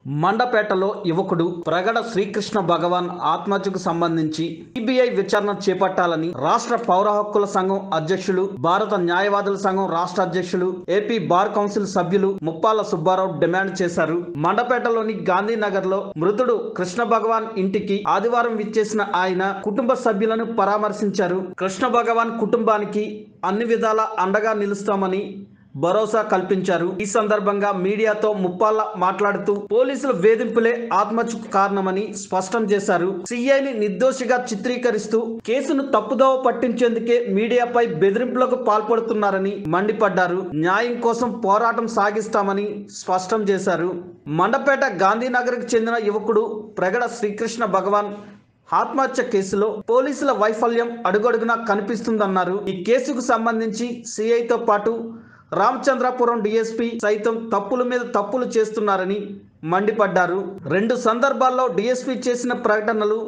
మండపేటలో యువకుడు ప్రగడ శ్రీకృష్ణ భగవాన్ ఆత్మహత్యకు సంబంధించి సిబిఐ విచారణ చేపట్టాలని రాష్ట్ర పౌర హక్కుల సంఘం అధ్యక్షులు, భారత న్యాయవాదుల సంఘం రాష్ట్ర అధ్యక్షులు, ఏపీ బార్ కౌన్సిల్ సభ్యులు ముప్పాల సుబ్బారావు డిమాండ్ చేశారు. మండపేటలోని గాంధీనగర్ లో మృతుడు కృష్ణ భగవాన్ ఇంటికి ఆదివారం విచ్చేసిన ఆయన కుటుంబ సభ్యులను పరామర్శించారు. కృష్ణ భగవాన్ కుటుంబానికి అన్ని విధాల అండగా నిలుస్తామని భరోసా కల్పించారు. ఈ సందర్భంగా మీడియాతో ముప్పాల మాట్లాడుతూ పోలీసుల వేధింపులే ఆత్మహత్యకు కారణమని స్పష్టం చేశారు. సిఐని నిర్దోషిగా చిత్రీకరిస్తూ కేసును తప్పుదోవ పట్టించేందుకే మీడియాపై బెదిరింపులకు పాల్పడుతున్నారని మండిపడ్డారు. న్యాయం కోసం పోరాటం సాగిస్తామని స్పష్టం చేశారు. మండపేట గాంధీనగర్కు చెందిన యువకుడు ప్రగడ శ్రీకృష్ణ భగవాన్ ఆత్మహత్య కేసులో పోలీసుల వైఫల్యం అడుగడుగునా కనిపిస్తుందన్నారు. ఈ కేసుకు సంబంధించి సిఐతో పాటు రామచంద్రాపురం డిఎస్పీ సైతం తప్పుల మీద తప్పులు చేస్తున్నారని మండిపడ్డారు. 2 సందర్భాల్లో డిఎస్పీ చేసిన ప్రకటనలు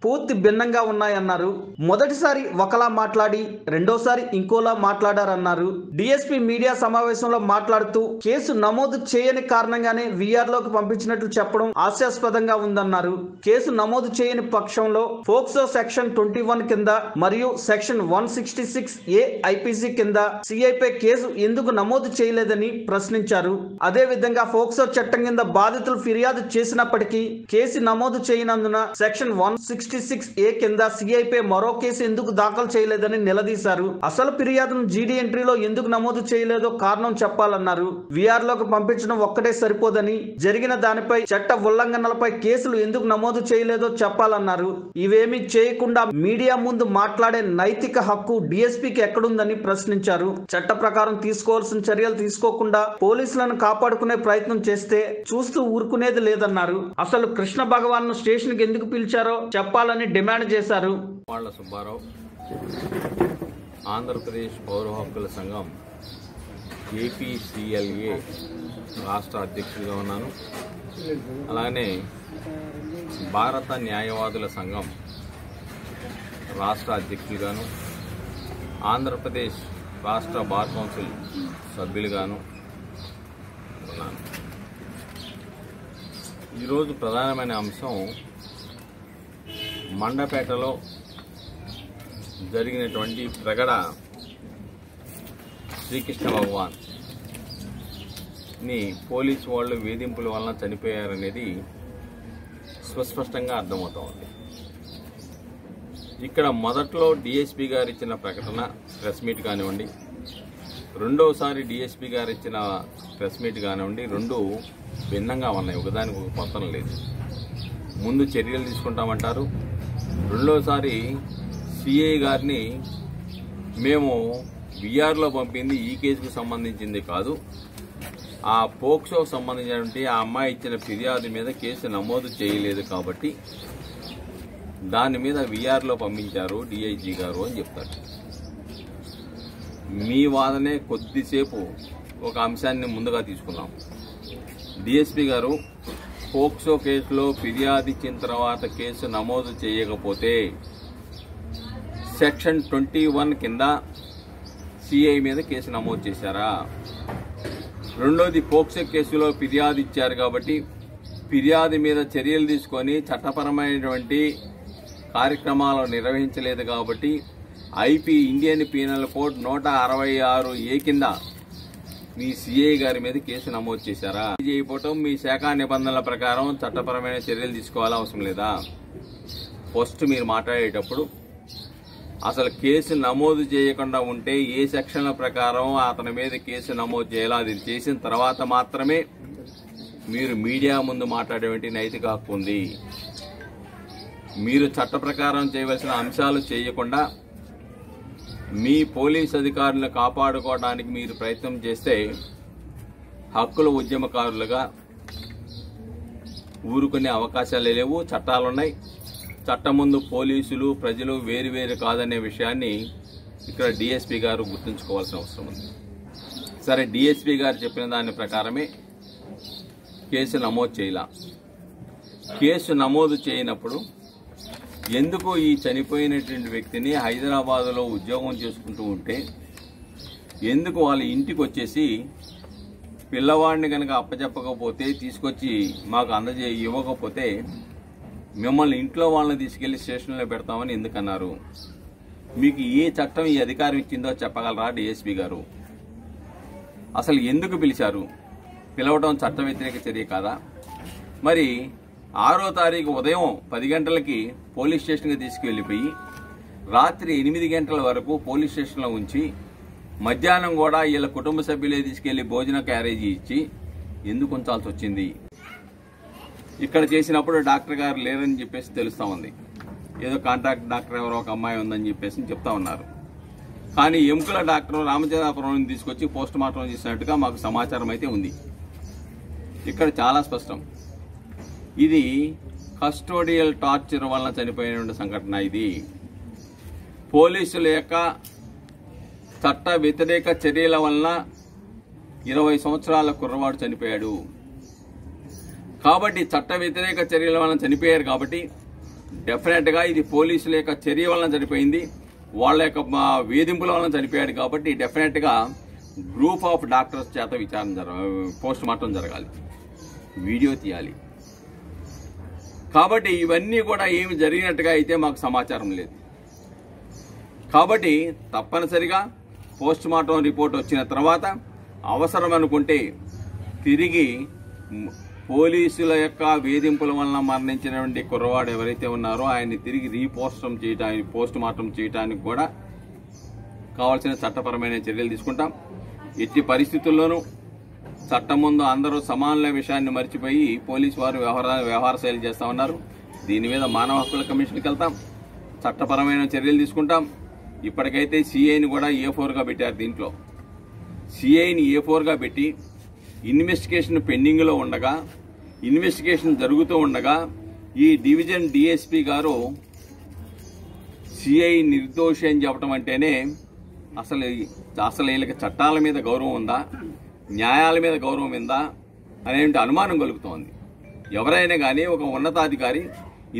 పూర్తి భిన్నంగా ఉన్నాయన్నారు. మొదటిసారి ఒకలా మాట్లాడి రెండోసారి ఇంకోలా మాట్లాడారన్నారు. డిఎస్పీ మీడియా సమావేశంలో మాట్లాడుతూ కేసు నమోదు చేయని కారణంగానే వీఆర్లోకి పంపించినట్లు చెప్పడం హాస్యాస్పదంగా ఉందన్నారు. కేసు నమోదు చేయని పక్షంలో ఫోక్సో సెక్షన్ 21 కింద మరియు సెక్షన్ 166A ఐపీసీ కింద సిఐపై కేసు ఎందుకు నమోదు చేయలేదని ప్రశ్నించారు. అదే విధంగా ఫోక్సో చట్టం కింద బాధితులు ఫిర్యాదు చేసినప్పటికీ కేసు నమోదు చేయనందున సెక్షన్ 166A కింద సిఐపై మరో కేసు ఎందుకు దాఖలు చేయలేదని నిలదీశారు. అసలు ఫిర్యాదును జీడీ ఎంట్రీలో ఎందుకు నమోదు చేయలేదో కారణం చెప్పాలన్నారు. వీఆర్లోకి పంపించడం ఒక్కటే సరిపోదని జరిగిన దానిపై చట్ట ఉల్లంఘనలపై కేసులు ఎందుకు నమోదు చేయలేదో చెప్పాలన్నారు. ఇవేమీ చేయకుండా మీడియా ముందు మాట్లాడే నైతిక హక్కు డిఎస్పీకి ఎక్కడుందని ప్రశ్నించారు. చట్ట ప్రకారం తీసుకోవాల్సిన చర్యలు తీసుకోకుండా పోలీసులను కాపాడుకునే ప్రయత్నం చేస్తే చూస్తూ ఊరుకునేది లేదన్నారు. అసలు కృష్ణ భగవాన్ ను స్టేషన్ కి ఎందుకు పిలిచారో చెప్పాలని డిమాండ్ చేశారు. ముప్పాల సుబ్బారావు, ఆంధ్రప్రదేశ్ పౌర హక్కుల సంఘం ఏపీసీఎల్ఏ రాష్ట్ర అధ్యక్షుడిగా ఉన్నాను. అలానే భారత న్యాయవాదుల సంఘం రాష్ట్ర అధ్యక్షుడిగాను, ఆంధ్రప్రదేశ్ రాష్ట్ర బార్ కౌన్సిల్ సభ్యులుగాను ఉన్నాను. ఈరోజు ప్రధానమైన అంశం మండపేటలో జరిగినటువంటి ప్రగడ శ్రీకృష్ణ భగవాన్ ని పోలీసు వాళ్ళు వేధింపుల వలన చనిపోయారనేది స్పష్టంగా అర్థమవుతా ఉంది. ఇక్కడ మొదట్లో డిఎస్పీ గారు ఇచ్చిన ప్రకటన ప్రెస్ మీట్ కానివ్వండి, రెండోసారి డిఎస్పీ గారు ఇచ్చిన ప్రెస్ మీట్ కానివ్వండి, రెండు భిన్నంగా ఉన్నాయి. ఒకదానికి ఒక పొంతన లేదు. ముందు చర్యలు తీసుకుంటామంటారు, రెండోసారి సిఐ గారిని మేము వీఆర్లో పంపింది ఈ కేసుకు సంబంధించింది కాదు, ఆ పోక్సోకు సంబంధించినటువంటి ఆ అమ్మాయి ఇచ్చిన ఫిర్యాదు మీద కేసు నమోదు చేయలేదు కాబట్టి దాని మీద వీఆర్లో పంపించారు డిఐజీ గారు అని చెప్తారు. మీ వాదనే కొద్దిసేపు ఒక అంశాన్ని ముందుగా తీసుకున్నాం. డిఎస్పీ గారు పోక్సో కేసులో ఫిర్యాదు ఇచ్చిన తర్వాత కేసు నమోదు చేయకపోతే సెక్షన్ 21 కింద సిఐ మీద కేసు నమోదు చేశారా? రెండోది, పోక్సో కేసులో ఫిర్యాదు ఇచ్చారు కాబట్టి ఫిర్యాదు మీద చర్యలు తీసుకొని చట్టపరమైనటువంటి కార్యక్రమాలు నిర్వహించలేదు కాబట్టి IP Indian penal code 166A కింద మీ సిఐ గారి మీద కేసు నమోదు చేశారా? చేయకపోవటం మీ శాఖ నిబంధనల ప్రకారం చట్టపరమైన చర్యలు తీసుకోవాల్సిన అవసరం లేదా? ఫస్ట్ మీరు మాట్లాడేటప్పుడు అసలు కేసు నమోదు చేయకుండా ఉంటే ఏ సెక్షన్ల ప్రకారం అతని మీద కేసు నమోదు చేయాలో అది చేసిన తర్వాత మాత్రమే మీరు మీడియా ముందు మాట్లాడేటువంటి నైతిక హక్కు ఉంది. మీరు చట్ట ప్రకారం చేయవలసిన అంశాలు చేయకుండా మీ పోలీస్ అధికారులను కాపాడుకోవడానికి మీరు ప్రయత్నం చేస్తే హక్కుల ఉద్యమకారులుగా ఊరుకునే అవకాశాలే లేవు. చట్టాలున్నాయి. చట్టం ముందు పోలీసులు ప్రజలు వేరువేరు కాదనే విషయాన్ని ఇక్కడ డిఎస్పీ గారు గుర్తుంచుకోవాల్సిన అవసరం ఉంది. సరే, డిఎస్పీ గారు చెప్పిన దాని ప్రకారమే కేసు నమోదు చేయాల. కేసు నమోదు చేయనప్పుడు ఎందుకు ఈ చనిపోయినటువంటి వ్యక్తిని హైదరాబాద్లో ఉద్యోగం చేసుకుంటూ ఉంటే ఎందుకు వాళ్ళ ఇంటికి వచ్చేసి పిల్లవాడిని కనుక అప్పచెప్పకపోతే తీసుకొచ్చి మాకు ఇవ్వకపోతే మిమ్మల్ని ఇంట్లో వాళ్ళని తీసుకెళ్లి స్టేషన్లో పెడతామని ఎందుకన్నారు? మీకు ఏ చట్టం ఈ అధికారం ఇచ్చిందో చెప్పగలరా డీఎస్పీ గారు? అసలు ఎందుకు పిలిచారు? పిలవడం చట్ట వ్యతిరేక చర్య కాదా? మరి 6వ తారీఖు ఉదయం 10 గంటలకి పోలీస్ స్టేషన్కి తీసుకువెళ్ళిపోయి రాత్రి 8 గంటల వరకు పోలీస్ స్టేషన్లో ఉంచి మధ్యాహ్నం కూడా వీళ్ళ కుటుంబ సభ్యులే తీసుకెళ్లి భోజన క్యారేజీ ఇచ్చి ఎందుకు ఉంచాల్సి వచ్చింది? ఇక్కడ చేసినప్పుడు డాక్టర్ గారు లేరని చెప్పేసి తెలుస్తా ఉంది. ఏదో కాంట్రాక్ట్ డాక్టర్ ఎవరో ఒక అమ్మాయి ఉందని చెప్పేసి చెప్తా ఉన్నారు. కానీ ఎముకల డాక్టర్ రామచంద్రాపురం తీసుకొచ్చి పోస్ట్ మార్టం చేసినట్టుగా మాకు సమాచారం అయితే ఉంది. ఇక్కడ చాలా స్పష్టం, ఇది కస్టోడియల్ టార్చర్ వలన చనిపోయిన సంఘటన. ఇది పోలీసుల యొక్క చట్ట వ్యతిరేక చర్యల వలన 20 సంవత్సరాల కుర్రవాడు చనిపోయాడు. కాబట్టి చట్ట వ్యతిరేక చర్యల వలన చనిపోయారు కాబట్టి డెఫినెట్ గా ఇది పోలీసుల యొక్క చర్య వలన చనిపోయింది, వాళ్ళ యొక్క వేధింపుల వలన చనిపోయాడు. కాబట్టి డెఫినెట్ గా గ్రూప్ ఆఫ్ డాక్టర్స్ చేత పోస్ట్ మార్టం జరగాలి, వీడియో తీయాలి. కాబట్టి ఇవన్నీ కూడా ఏమి జరిగినట్టుగా అయితే మాకు సమాచారం లేదు. కాబట్టి తప్పనిసరిగా పోస్ట్ మార్టం రిపోర్ట్ వచ్చిన తర్వాత అవసరం అనుకుంటే తిరిగి పోలీసుల యొక్క వేధింపుల వలన మరణించినటువంటి కుర్రవాడు ఎవరైతే ఉన్నారో ఆయన్ని తిరిగి పోస్ట్ మార్టం చేయడానికి కూడా కావాల్సిన చట్టపరమైన చర్యలు తీసుకుంటాం. ఎట్టి పరిస్థితుల్లోనూ చట్టం ముందు అందరూ సమానుల విషయాన్ని మర్చిపోయి పోలీసు వారు వ్యవహార శైలి చేస్తా ఉన్నారు. దీని మీద మానవ హక్కుల కమిషన్కి వెళ్తాం, చట్టపరమైన చర్యలు తీసుకుంటాం. ఇప్పటికైతే సిఐని కూడా A4గా పెట్టారు. దీంట్లో సిఐని A4గా పెట్టి ఇన్వెస్టిగేషన్ పెండింగ్లో ఉండగా, ఇన్వెస్టిగేషన్ జరుగుతూ ఉండగా ఈ డివిజన్ డిఎస్పీ గారు సిఐ నిర్దోషి అని చెప్పడం అంటేనే అసలు వీళ్ళకి చట్టాల మీద గౌరవం ఉందా, న్యాయాల మీద గౌరవం ఉందా అనే అనుమానం కలుగుతోంది. ఎవరైనా కానీ ఒక ఉన్నతాధికారి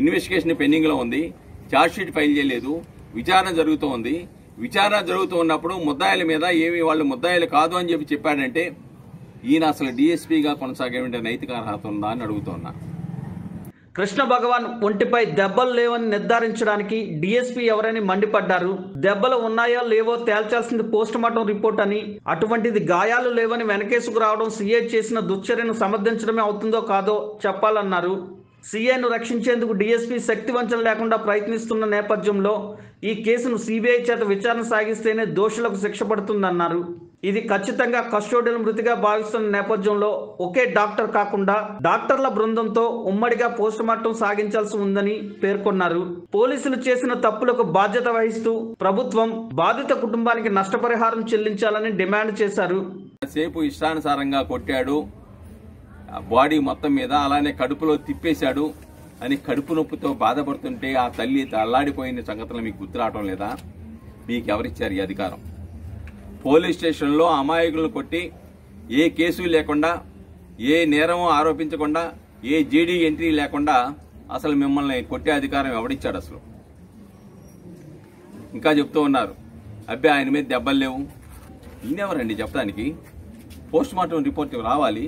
ఇన్వెస్టిగేషన్ పెండింగ్లో ఉంది, ఛార్జ్షీట్ ఫైల్ చేయలేదు, విచారణ జరుగుతూ ఉంది, విచారణ జరుగుతూ ఉన్నప్పుడు ముద్దాయిల మీద వాళ్ళు ముద్దాయిలు కాదు అని చెప్పాడంటే ఈయన అసలు డీఎస్పీగా కొనసాగే నైతిక అర్హత ఉందా అని అడుగుతున్నా. కృష్ణ భగవాన్ ఒంటిపై దెబ్బలు లేవని నిర్ధారించడానికి డీఎస్పీ ఎవరని మండిపడ్డారు. దెబ్బలు ఉన్నాయో లేవో తేల్చాల్సింది పోస్ట్ మార్టం రిపోర్ట్ అని, అటువంటిది గాయాలు లేవని వెనకేసుకు రావడం సీఐ చేసిన దుశ్చర్యను సమర్థించడమే అవుతుందో కాదో చెప్పాలన్నారు. సీఐను రక్షించేందుకు డీఎస్పీ శక్తి వంచన లేకుండా ప్రయత్నిస్తున్న నేపథ్యంలో ఈ కేసును సిబిఐ చేత విచారణ సాగిస్తేనే దోషులకు శిక్ష పడుతుందన్నారు. ఇది ఖచ్చితంగా కస్టోడియల్ మృతిగా భావిస్తున్న నేపథ్యంలో ఒకే డాక్టర్ కాకుండా డాక్టర్ల బృందంతో ఉమ్మడిగా పోస్ట్ మార్టం సాగించాల్సి ఉందని పేర్కొన్నారు. పోలీసులు చేసిన తప్పులకు బాధ్యత వహిస్తూ ప్రభుత్వం బాధిత కుటుంబానికి నష్టపరిహారం చెల్లించాలని డిమాండ్ చేశారు. సేపు ఇష్టానుసారంగా కొట్టాడు, బాడీ మొత్తం మీద అలానే కడుపులో తిప్పేశాడు అని కడుపు నొప్పితో బాధపడుతుంటే ఆ తల్లి అల్లాడిపోయిన సంగతులు మీకు గుర్తురావటం లేదా? మీకు ఎవరిచ్చారు ఈ అధికారం? పోలీస్ స్టేషన్లో అమాయకులను కొట్టి ఏ కేసు లేకుండా, ఏ నేరం ఆరోపించకుండా, ఏ జీడీ ఎంట్రీ లేకుండా అసలు మిమ్మల్ని కొట్టే అధికారం ఎవడిచ్చాడు అసలు? ఇంకా చెప్తూ ఉన్నారు, అబ్బాయి ఆయన మీద దెబ్బలు లేవు. ఈయనెవరండి చెప్పడానికి? పోస్ట్ మార్టం రిపోర్ట్ రావాలి,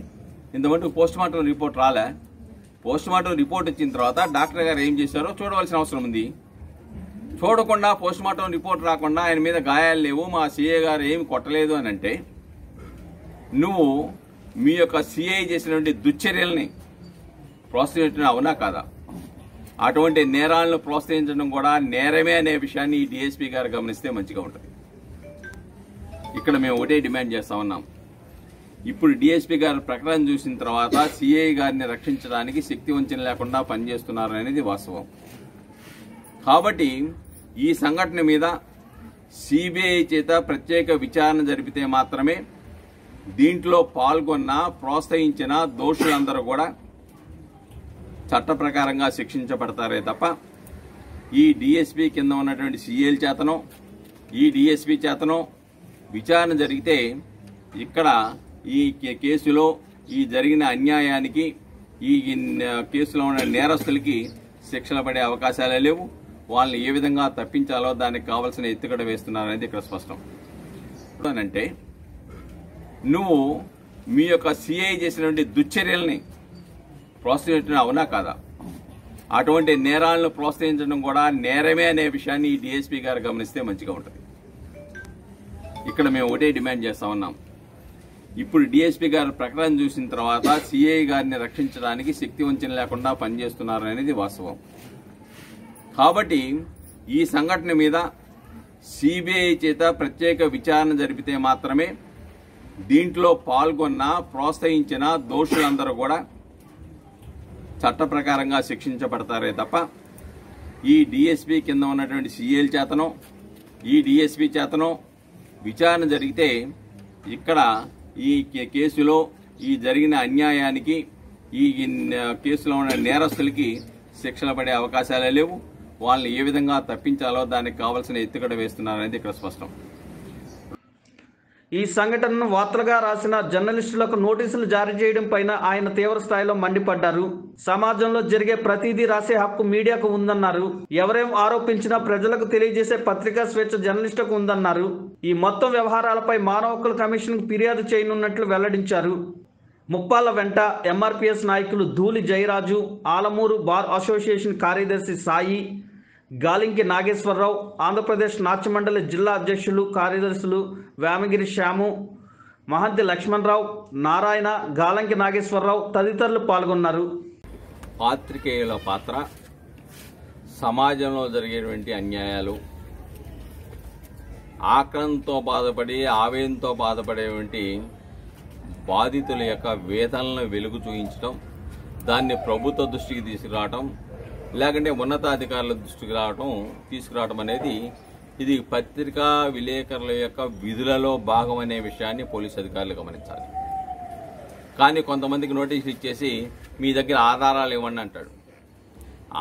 ఇంతమంది పోస్ట్ మార్టం రిపోర్ట్ రాలే. పోస్ట్ మార్టం రిపోర్ట్ వచ్చిన తర్వాత డాక్టర్ గారు ఏం చేశారో చూడవలసిన అవసరం ఉంది. చూడకుండా పోస్ట్ మార్టం రిపోర్ట్ రాకుండా ఆయన మీద గాయాలు లేవు, మా సీఏ గారు ఏమి కొట్టలేదు అని అంటే నువ్వు మీ యొక్క సీఐ చేసినటువంటి దుశ్చర్యల్ని ప్రోత్సహించడం అవునా కాదా? అటువంటి నేరాలను ప్రోత్సహించడం కూడా నేరమే అనే విషయాన్ని ఈ డీఎస్పీ గారు గమనిస్తే మంచిగా ఉంటుంది. ఇక్కడ మేము ఒకటే డిమాండ్ చేస్తా ఉన్నాం. ఇప్పుడు డీఎస్పీ గారు ప్రకటన చూసిన తర్వాత సీఐ గారిని రక్షించడానికి శక్తి వంచన లేకుండా పనిచేస్తున్నారు అనేది వాస్తవం. కాబట్టి ఈ సంఘటన మీద సిబిఐ చేత ప్రత్యేక విచారణ జరిపితే మాత్రమే దీంట్లో పాల్గొన్న, ప్రోత్సహించిన దోషులందరూ కూడా చట్ట ప్రకారంగా శిక్షించబడతారే తప్ప ఈ డీఎస్పీ కింద ఉన్నటువంటి సీఏల చేతనో, ఈ డీఎస్పీ చేతనో విచారణ జరిగితే ఇక్కడ ఈ కేసులో ఈ జరిగిన అన్యాయానికి, ఈ కేసులో ఉన్న నేరస్తులకి శిక్షలు పడే అవకాశాలే లేవు. వాళ్ళని ఏ విధంగా తప్పించాలో దానికి కావాల్సిన ఎత్తుగడ వేస్తున్నారనేది ఇక్కడ స్పష్టం. అంటే నువ్వు మీ యొక్క సిఐ చేసినటువంటి దుశ్చర్యల్ని ప్రోత్సహించడం అవునా కాదా? అటువంటి నేరాలను ప్రోత్సహించడం కూడా నేరమే అనే విషయాన్ని ఈ డిఎస్పీ గారు గమనిస్తే మంచిగా ఉంటుంది. ఇక్కడ మేము ఒకటే డిమాండ్ చేస్తా ఉన్నాం. ఇప్పుడు డిఎస్పీ గారు ప్రకటన చూసిన తర్వాత సిఐ గారిని రక్షించడానికి శక్తి వంచన లేకుండా పనిచేస్తున్నారు అనేది వాస్తవం. కాబట్టి ఈ సంఘటన మీద సిబిఐ చేత ప్రత్యేక విచారణ జరిపితే మాత్రమే దీంట్లో పాల్గొన్న ప్రోత్సహించిన దోషులందరూ కూడా చట్ట ప్రకారంగా శిక్షించబడతారే తప్ప ఈ డిఎస్పీ కింద ఉన్నటువంటి సిఐల చేతనో ఈ డిఎస్పీ చేతనో విచారణ జరిగితే ఇక్కడ ఈ కేసులో ఈ జరిగిన అన్యాయానికి ఈ కేసులో ఉన్న నేరస్తులకి శిక్షలు పడే అవకాశాలే లేవు. వాళ్ళని ఏ విధంగా తప్పించాలో దానికి కావాల్సిన ఎత్తుగడ వేస్తున్నారనేది ఇక్కడ స్పష్టం. ఈ సంఘటనను వార్తలుగా రాసిన జర్నలిస్టులకు నోటీసులు జారీ చేయడం పైన ఆయన తీవ్ర స్థాయిలో మండిపడ్డారు. సమాజంలో జరిగే ప్రతిదీ రాసే హక్కు మీడియాకు ఉందన్నారు. ఎవరేం ఆరోపించినా ప్రజలకు తెలియజేసే పత్రికా స్వేచ్ఛ జర్నలిస్టుకు ఉందన్నారు. ఈ మొత్తం వ్యవహారాలపై మానవ హక్కుల కమిషన్కు ఫిర్యాదు చేయనున్నట్లు వెల్లడించారు. ముప్పాళ్ల వెంట ఎంఆర్పీఎస్ నాయకులు ధూళి జయరాజు, ఆలమూరు బార్ అసోసియేషన్ కార్యదర్శి సాయి, గాలింకి నాగేశ్వరరావు, ఆంధ్రప్రదేశ్ నాట్యమండలి జిల్లా అధ్యక్షులు కార్యదర్శులు వేమగిరి శ్యాము, మహంతి లక్ష్మణరావు, నారాయణ, గాలంకి నాగేశ్వరరావు తదితరులు పాల్గొన్నారు. పాత్రికేయుల పాత్ర సమాజంలో జరిగేటువంటి అన్యాయాలు, ఆక్రంతో బాధపడి ఆవేదంతో బాధపడేటువంటి బాధితుల యొక్క వేదనలను వెలుగు చూయించడం, దాన్ని ప్రభుత్వ దృష్టికి తీసుకురావటం, లేకుంటే ఉన్నతాధికారుల దృష్టికి తీసుకురావటం అనేది ఇది పత్రికా విలేకరుల యొక్క విధులలో భాగం అనే విషయాన్ని పోలీసు అధికారులు గమనించాలి. కానీ కొంతమందికి నోటీసులు ఇచ్చేసి మీ దగ్గర ఆధారాలు ఇవ్వండి అంటాడు.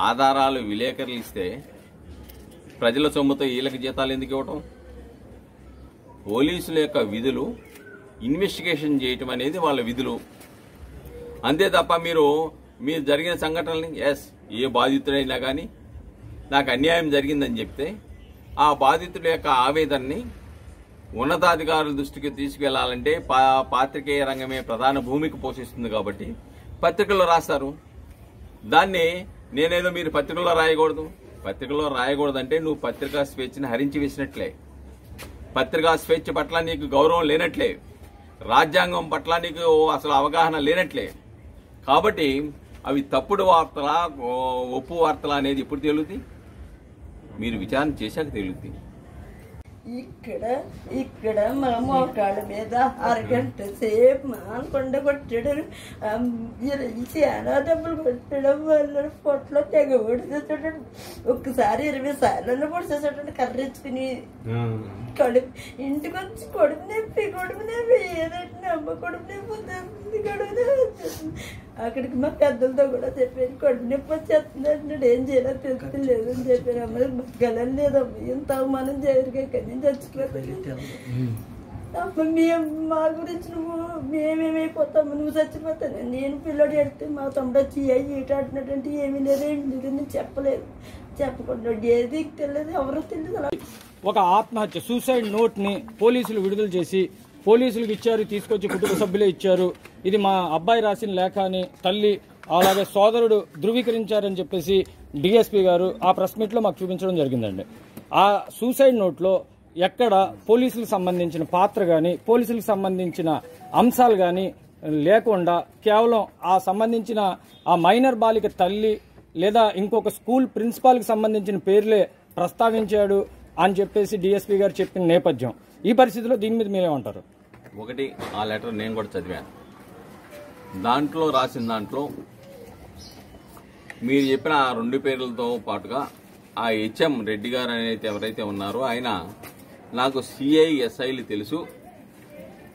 ఆధారాలు విలేకరులు ఇస్తే ప్రజల సొమ్ముతో వీళ్ళకి జీతాలు ఎందుకు ఇవ్వటం? పోలీసుల యొక్క విధులు ఇన్వెస్టిగేషన్ చేయటం అనేది వాళ్ళ విధులు. అంతే తప్ప మీరు జరిగిన సంఘటనల్ని ఏ బాధితుడైనా కానీ నాకు అన్యాయం జరిగిందని చెప్తే ఆ బాధితుడి యొక్క ఆవేదనని ఉన్నతాధికారుల దృష్టికి తీసుకెళ్లాలంటే పాత్రికేయ రంగమే ప్రధాన భూమిక పోషిస్తుంది. కాబట్టి పత్రికల్లో రాస్తారు. దాన్ని నేనేదో మీరు పత్రికల్లో రాయకూడదు. పత్రికల్లో రాయకూడదంటే నువ్వు పత్రికా స్వేచ్ఛని హరించి వేసినట్లే, పత్రికా స్వేచ్ఛ పట్ల నీకు గౌరవం లేనట్లే, రాజ్యాంగం పట్ల నీకు అసలు అవగాహన లేనట్లే. కాబట్టి అవి తప్పుడు వార్తలా ఒప్పు వార్తలా అనేది ఇప్పుడు తేలుతుంది, మీరు విచారణ చేశాక తేలుతుంది. ఇక్కడ మా మోకాళ్ళ మీద అరగంట సేపు మానకొండ కొట్టాడు. చాలా డబ్బులు కొట్టడం వల్ల పొట్లో తెగ పొడిచేసాడు. ఒక్కసారి 20 సార్లు పొడిచేసాడు కర్రెచ్చుకుని. కడుపు ఇంటికి వచ్చి కడుపు నొప్పి ఏదంటే అమ్మ కడుపు నొప్పి వచ్చేస్తుంది, కడుపు నొప్పి వచ్చేస్తుంది. అక్కడికి మా పెద్దలతో కూడా చెప్పాను కడుపు నొప్పి వచ్చేస్తుంది అంటున్నాడు. ఏం చేయాలో తెలుస్తలేదు అని చెప్పాను. అమ్మ బతకలం లేదమ్మా, ఇంత అవమానం చేయరుగా కానీ చచ్చిపోతాను. అమ్మ మా గురించి మేమేమైపోతాము, నువ్వు చచ్చిపోతాను. నేను పిల్లడు ఎడితే మా తమ్ముడు వచ్చి ఈట ఆడినట్టు ఏమీ లేదని చెప్పలేదు. చెప్పకుండా ఏది తెలియదు, ఎవరో తెలియదు. ఒక ఆత్మహత్య సూసైడ్ నోట్ ని పోలీసులు విడుదల చేసి పోలీసులకు ఇచ్చారు, తీసుకొచ్చి కుటుంబ సభ్యులే ఇచ్చారు. ఇది మా అబ్బాయి రాసిన లేఖ అని తల్లి అలాగే సోదరుడు ధృవీకరించారని చెప్పేసి డిఎస్పీ గారు ఆ ప్రెస్ మీట్ లో మాకు చూపించడం జరిగిందండి. ఆ సూసైడ్ నోట్ లో ఎక్కడ పోలీసులకు సంబంధించిన పాత్ర గాని పోలీసులకు సంబంధించిన అంశాలు గాని లేకుండా కేవలం ఆ సంబంధించిన ఆ మైనర్ బాలిక తల్లి లేదా ఇంకొక స్కూల్ ప్రిన్సిపాల్ కి సంబంధించిన పేర్లే ప్రస్తావించాడు అని చెప్పేసి డిఎస్పీ గారు చెప్పిన నేపథ్యం. ఈ పరిస్థితిలో దీని మీద మీరేమంటారు? ఒకటి, ఆ లెటర్ నేను కూడా చదివాను. దాంట్లో రాసిన దాంట్లో మీరు చెప్పిన ఆ 2 పేర్లతో పాటుగా ఆ హెచ్ఎం రెడ్డి గారు అనేది ఎవరైతే ఉన్నారో ఆయన నాకు సిఐ ఎస్ఐలు తెలుసు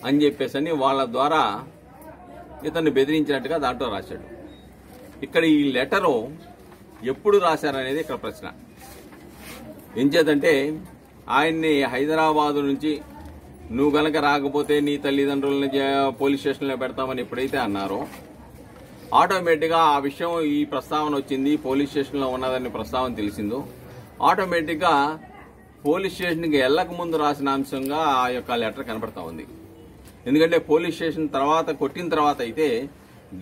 అని చెప్పేసి వాళ్ళ ద్వారా ఇతన్ని బెదిరించినట్టుగా దాంట్లో రాశాడు. ఇక్కడ ఈ లెటరు ఎప్పుడు రాశారనేది ఇక్కడ ప్రశ్న. ఏం చేద్దంటే ఆయన్ని హైదరాబాదు నుంచి నువ్వు గనక రాకపోతే నీ తల్లిదండ్రులని పోలీస్ స్టేషన్లో పెడతామని ఎప్పుడైతే అన్నారో ఆటోమేటిక్గా ఆ విషయం ఈ ప్రస్తావన వచ్చింది, పోలీస్ స్టేషన్లో ఉన్నదని ప్రస్తావన తెలిసిందో ఆటోమేటిక్గా పోలీస్ స్టేషన్కి వెళ్ళక ముందు రాసిన అంశంగా ఆ యొక్క లెటర్ కనపడతా ఉంది. ఎందుకంటే పోలీస్ స్టేషన్ తర్వాత కొట్టిన తర్వాత అయితే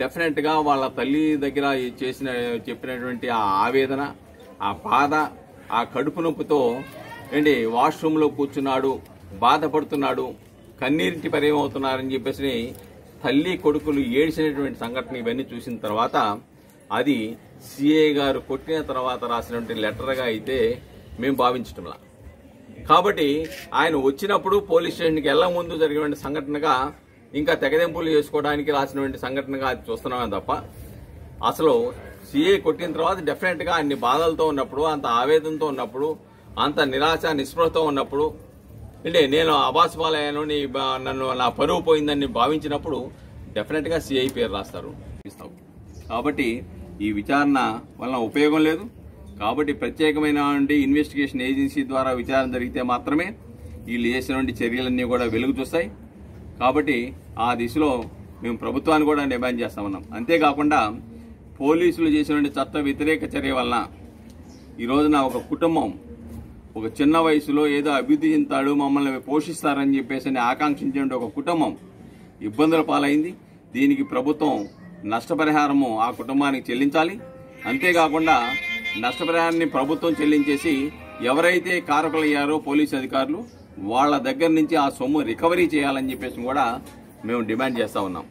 డెఫినెట్గా వాళ్ళ తల్లి దగ్గర చెప్పినటువంటి ఆ ఆవేదన, ఆ బాధ, ఆ కడుపు నొప్పితో వాష్రూమ్లో కూర్చున్నాడు, బాధపడుతున్నాడు, కన్నీరింటి పర్యమవుతున్నారని చెప్పేసి తల్లి కొడుకులు ఏడ్చినటువంటి సంఘటన ఇవన్నీ చూసిన తర్వాత అది సిఐ గారు కొట్టిన తర్వాత రాసినటువంటి లెటర్గా అయితే మేము భావించటంలా. కాబట్టి ఆయన వచ్చినప్పుడు పోలీస్ స్టేషన్కి వెళ్ళ ముందు జరిగినటువంటి సంఘటనగా ఇంకా తెగదెంపులు చేసుకోవడానికి రాసినటువంటి సంఘటనగా అది చూస్తున్నామే తప్ప అసలు సిఐ కొట్టిన తర్వాత డెఫినెట్గా అన్ని బాధలతో ఉన్నప్పుడు, అంత ఆవేదనతో ఉన్నప్పుడు, అంత నిరాశ నిస్పృహతో ఉన్నప్పుడు నేను అబాసుపాలయ్యాను, నన్ను నా పరువు పోయిందని భావించినప్పుడు డెఫినెట్గా సిఐ పేరు రాస్తారు. కాబట్టి ఈ విచారణ వలన ఉపయోగం లేదు. కాబట్టి ప్రత్యేకమైన ఇన్వెస్టిగేషన్ ఏజెన్సీ ద్వారా విచారణ జరిగితే మాత్రమే వీళ్ళు చేసినటువంటి చర్యలన్నీ కూడా వెలుగు చూస్తాయి. కాబట్టి ఆ దిశలో మేము ప్రభుత్వాన్ని కూడా డిమాండ్ చేస్తామన్నాం. అంతేకాకుండా పోలీసులు చేసినటువంటి చట్ట వ్యతిరేక చర్య వలన ఈ రోజున ఒక కుటుంబం ఒక చిన్న వయసులో ఏదో అభివృద్ధి చెందుతాడు, మమ్మల్ని పోషిస్తారని చెప్పేసి ఆకాంక్షించే ఒక కుటుంబం ఇబ్బందుల పాలైంది. దీనికి ప్రభుత్వం నష్టపరిహారము ఆ కుటుంబానికి చెల్లించాలి. అంతేకాకుండా నష్టపరిహారాన్ని ప్రభుత్వం చెల్లించేసి ఎవరైతే కారకులయ్యారో పోలీసు అధికారులు వాళ్ళ దగ్గర నుంచి ఆ సొమ్ము రికవరీ చేయాలని చెప్పేసి కూడా మేము డిమాండ్ చేస్తా ఉన్నాం.